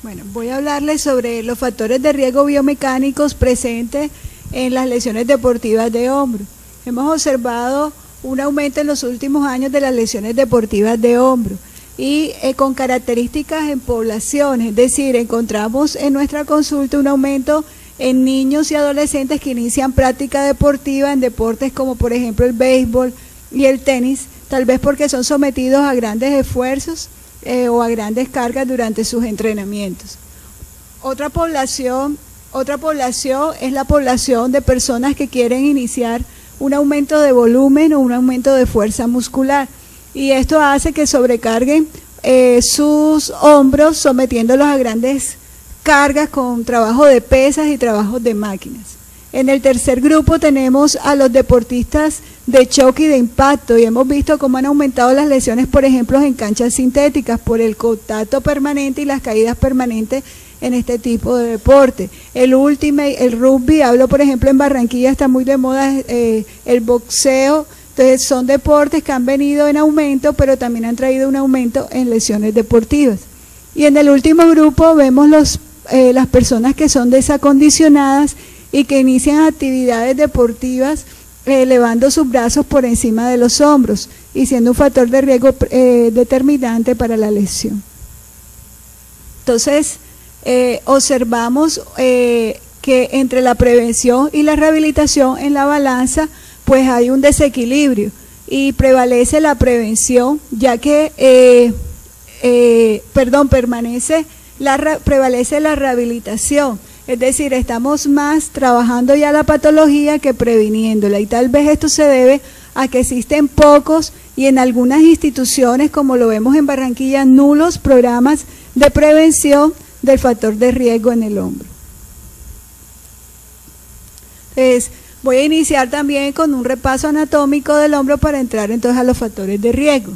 Bueno, voy a hablarles sobre los factores de riesgo biomecánicos presentes en las lesiones deportivas de hombro. Hemos observado un aumento en los últimos años de las lesiones deportivas de hombro y con características en poblaciones, es decir, encontramos en nuestra consulta un aumento en niños y adolescentes que inician práctica deportiva en deportes como por ejemplo el béisbol y el tenis, tal vez porque son sometidos a grandes esfuerzos o a grandes cargas durante sus entrenamientos. Otra población es la población de personas que quieren iniciar un aumento de volumen o un aumento de fuerza muscular, y esto hace que sobrecarguen sus hombros sometiéndolos a grandes cargas con trabajo de pesas y trabajos de máquinas. En el tercer grupo tenemos a los deportistas de choque y de impacto, y hemos visto cómo han aumentado las lesiones, por ejemplo, en canchas sintéticas por el contacto permanente y las caídas permanentes en este tipo de deporte. El ultimate, el rugby, hablo por ejemplo en Barranquilla, está muy de moda el boxeo. Entonces son deportes que han venido en aumento, pero también han traído un aumento en lesiones deportivas. Y en el último grupo vemos las personas que son desacondicionadas y que inician actividades deportivas elevando sus brazos por encima de los hombros y siendo un factor de riesgo determinante para la lesión. Entonces, observamos que entre la prevención y la rehabilitación en la balanza, pues hay un desequilibrio y prevalece la prevención, ya que prevalece la rehabilitación. Es decir, estamos más trabajando ya la patología que previniéndola, y tal vez esto se debe a que existen pocos y en algunas instituciones, como lo vemos en Barranquilla, nulos programas de prevención del factor de riesgo en el hombro. Entonces, voy a iniciar también con un repaso anatómico del hombro para entrar entonces a los factores de riesgo.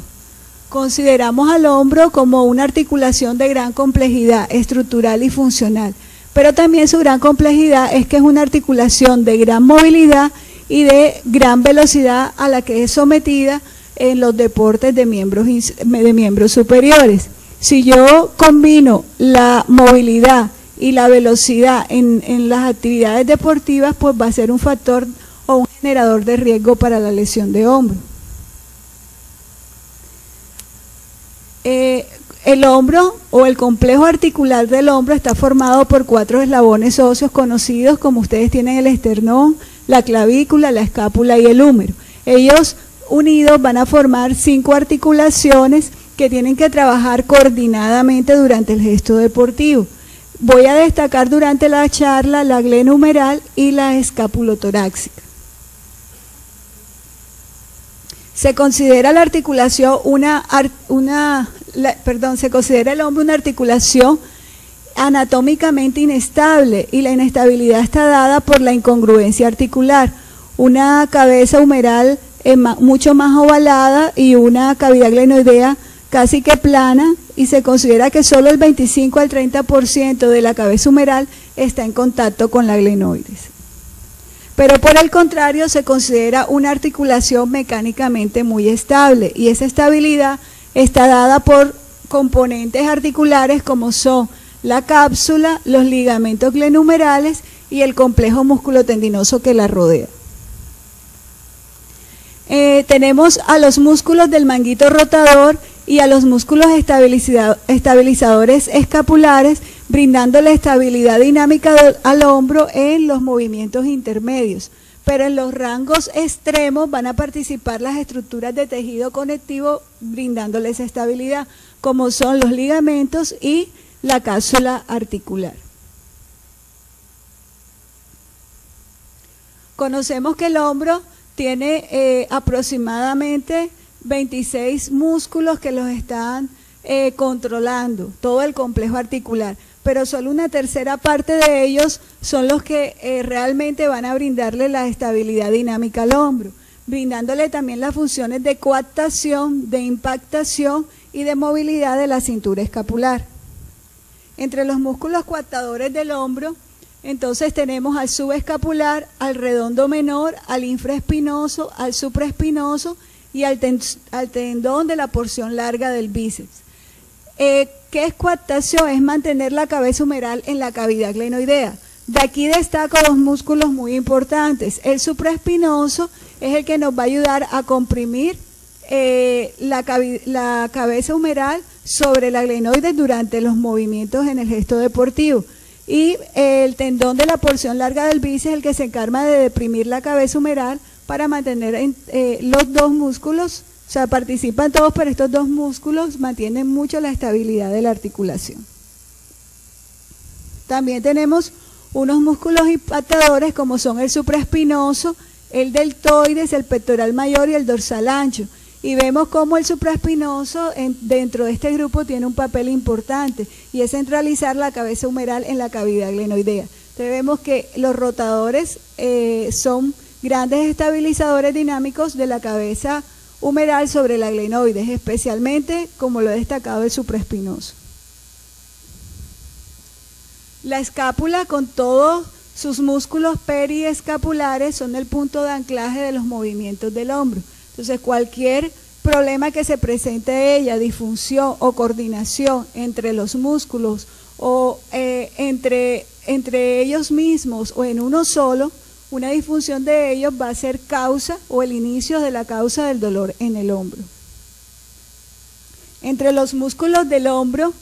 Consideramos al hombro como una articulación de gran complejidad estructural y funcional, pero también su gran complejidad es que es una articulación de gran movilidad y de gran velocidad a la que es sometida en los deportes de miembros superiores. Si yo combino la movilidad y la velocidad en las actividades deportivas, pues va a ser un factor o un generador de riesgo para la lesión de hombro. El hombro o el complejo articular del hombro está formado por 4 eslabones óseos conocidos, como ustedes tienen el esternón, la clavícula, la escápula y el húmero. Ellos unidos van a formar 5 articulaciones que tienen que trabajar coordinadamente durante el gesto deportivo. Voy a destacar durante la charla la glenohumeral y la escapulotorácica. Se considera la articulación se considera el hombro una articulación anatómicamente inestable, y la inestabilidad está dada por la incongruencia articular, una cabeza humeral mucho más ovalada y una cavidad glenoidea casi que plana, y se considera que solo el 25 al 30% de la cabeza humeral está en contacto con la glenoides. Pero por el contrario, se considera una articulación mecánicamente muy estable, y esa estabilidad está dada por componentes articulares como son la cápsula, los ligamentos glenohumerales y el complejo musculotendinoso que la rodea. Tenemos a los músculos del manguito rotador y a los músculos estabilizadores escapulares, brindándole estabilidad dinámica al hombro en los movimientos intermedios. Pero en los rangos extremos van a participar las estructuras de tejido conectivo brindándoles estabilidad, como son los ligamentos y la cápsula articular. Conocemos que el hombro tiene aproximadamente 26 músculos que los están controlando, todo el complejo articular, pero solo una tercera parte de ellos son los que realmente van a brindarle la estabilidad dinámica al hombro, brindándole también las funciones de coaptación, de impactación y de movilidad de la cintura escapular. Entre los músculos coaptadores del hombro, entonces tenemos al subescapular, al redondo menor, al infraespinoso, al supraespinoso y al tendón de la porción larga del bíceps. ¿Qué es coaptación? Es mantener la cabeza humeral en la cavidad glenoidea. De aquí destaco dos músculos muy importantes. El supraespinoso es el que nos va a ayudar a comprimir la cabeza humeral sobre la glenoides durante los movimientos en el gesto deportivo. Y el tendón de la porción larga del bíceps es el que se encarga de deprimir la cabeza humeral para mantener los dos músculos, o sea, participan todos, pero estos dos músculos mantienen mucho la estabilidad de la articulación. También tenemos unos músculos impactadores como son el supraespinoso, el deltoides, el pectoral mayor y el dorsal ancho. Y vemos cómo el supraespinoso dentro de este grupo tiene un papel importante y es centralizar la cabeza humeral en la cavidad glenoidea. Entonces vemos que los rotadores son grandes estabilizadores dinámicos de la cabeza humeral sobre la glenoides, especialmente como lo he destacado el supraespinoso. La escápula con todos sus músculos periescapulares son el punto de anclaje de los movimientos del hombro. Entonces cualquier problema que se presente ella, disfunción o coordinación entre los músculos o entre ellos mismos o en uno solo, una disfunción de ellos va a ser causa o el inicio de la causa del dolor en el hombro. Entre los músculos del hombro,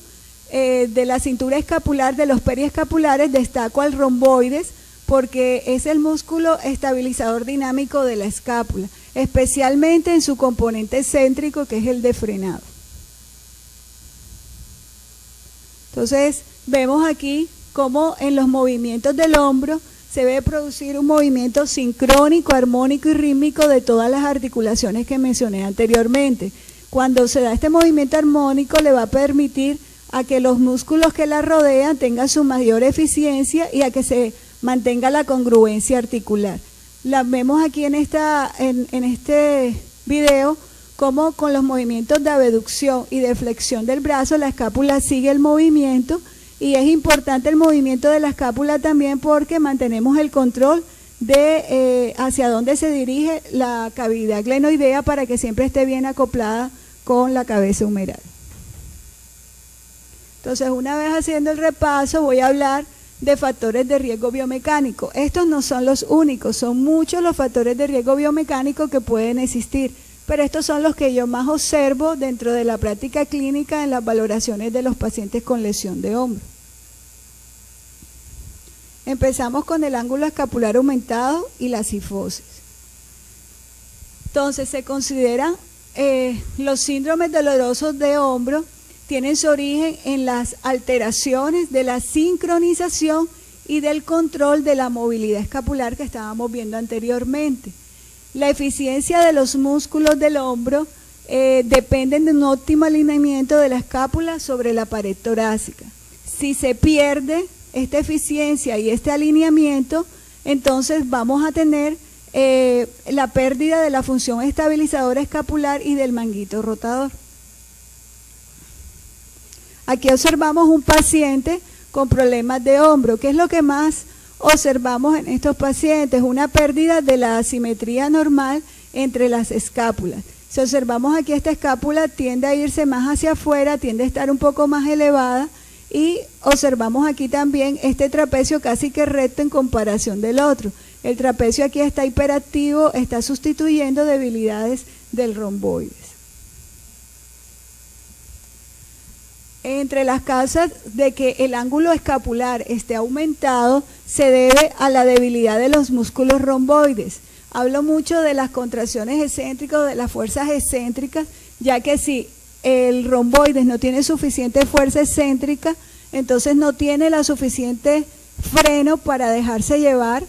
de la cintura escapular, de los periescapulares, destaco al romboides porque es el músculo estabilizador dinámico de la escápula, especialmente en su componente céntrico que es el de frenado. Entonces vemos aquí cómo en los movimientos del hombro se ve producir un movimiento sincrónico, armónico y rítmico de todas las articulaciones que mencioné anteriormente. Cuando se da este movimiento armónico le va a permitir a que los músculos que la rodean tengan su mayor eficiencia y a que se mantenga la congruencia articular. La vemos aquí en este video como con los movimientos de abducción y de flexión del brazo la escápula sigue el movimiento. Y es importante el movimiento de la escápula también porque mantenemos el control de hacia dónde se dirige la cavidad glenoidea para que siempre esté bien acoplada con la cabeza humeral. Entonces, una vez haciendo el repaso, voy a hablar de factores de riesgo biomecánico. Estos no son los únicos, son muchos los factores de riesgo biomecánico que pueden existir, pero estos son los que yo más observo dentro de la práctica clínica en las valoraciones de los pacientes con lesión de hombro. Empezamos con el ángulo escapular aumentado y la cifosis. Entonces se consideran los síndromes dolorosos de hombro tienen su origen en las alteraciones de la sincronización y del control de la movilidad escapular que estábamos viendo anteriormente. La eficiencia de los músculos del hombro dependen de un óptimo alineamiento de la escápula sobre la pared torácica. Si se pierde esta eficiencia y este alineamiento, entonces vamos a tener la pérdida de la función estabilizadora escapular y del manguito rotador. Aquí observamos un paciente con problemas de hombro. ¿Qué es lo que más observamos en estos pacientes? Una pérdida de la asimetría normal entre las escápulas. Si observamos aquí, esta escápula tiende a irse más hacia afuera, tiende a estar un poco más elevada y observamos aquí también este trapecio casi que recto en comparación del otro. El trapecio aquí está hiperactivo, está sustituyendo debilidades del romboides. Entre las causas de que el ángulo escapular esté aumentado se debe a la debilidad de los músculos romboides. Hablo mucho de las contracciones excéntricas, de las fuerzas excéntricas, ya que si el romboides no tiene suficiente fuerza excéntrica, entonces no tiene la suficiente freno para dejarse llevar,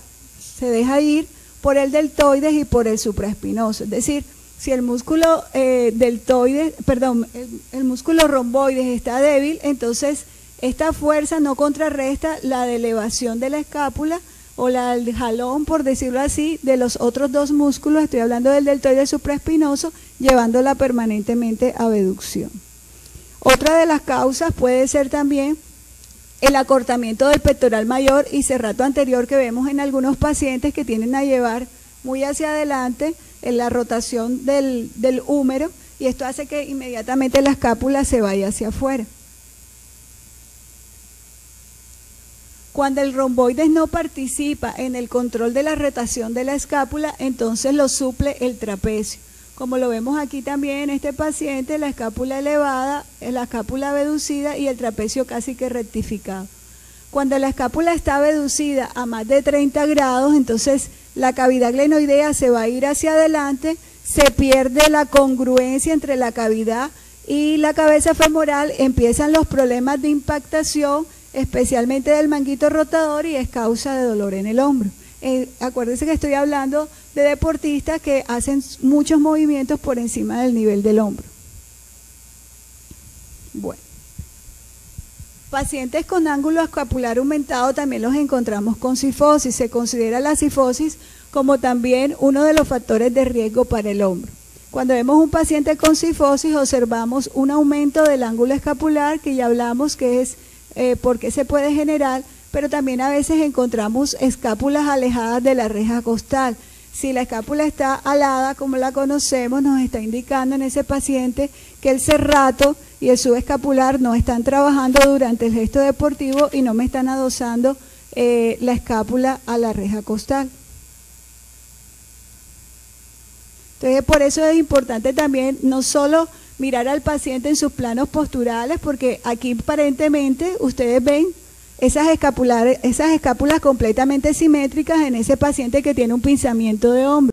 se deja ir por el deltoides y por el supraespinoso. Es decir, si el músculo el músculo romboides está débil, entonces esta fuerza no contrarresta la de elevación de la escápula o el jalón, por decirlo así, de los otros dos músculos, estoy hablando del deltoide supraespinoso, llevándola permanentemente a abducción. Otra de las causas puede ser también el acortamiento del pectoral mayor y serrato anterior que vemos en algunos pacientes que tienden a llevar muy hacia adelante en la rotación del húmero y esto hace que inmediatamente la escápula se vaya hacia afuera. Cuando el romboides no participa en el control de la rotación de la escápula, entonces lo suple el trapecio. Como lo vemos aquí también en este paciente, la escápula elevada, la escápula abducida y el trapecio casi que rectificado. Cuando la escápula está abducida a más de 30 grados, entonces la cavidad glenoidea se va a ir hacia adelante, se pierde la congruencia entre la cavidad y la cabeza femoral, empiezan los problemas de impactación, especialmente del manguito rotador, y es causa de dolor en el hombro. Acuérdense que estoy hablando de deportistas que hacen muchos movimientos por encima del nivel del hombro. Bueno, pacientes con ángulo escapular aumentado también los encontramos con cifosis. Se considera la cifosis como también uno de los factores de riesgo para el hombro. Cuando vemos un paciente con cifosis, observamos un aumento del ángulo escapular, que ya hablamos que es por qué se puede generar, pero también a veces encontramos escápulas alejadas de la reja costal. Si la escápula está alada, como la conocemos, nos está indicando en ese paciente que el serrato y el subescapular no están trabajando durante el gesto deportivo y no me están adosando la escápula a la reja costal. Entonces, por eso es importante también no solo mirar al paciente en sus planos posturales, porque aquí aparentemente ustedes ven esas escápulas completamente simétricas en ese paciente que tiene un pinzamiento de hombro.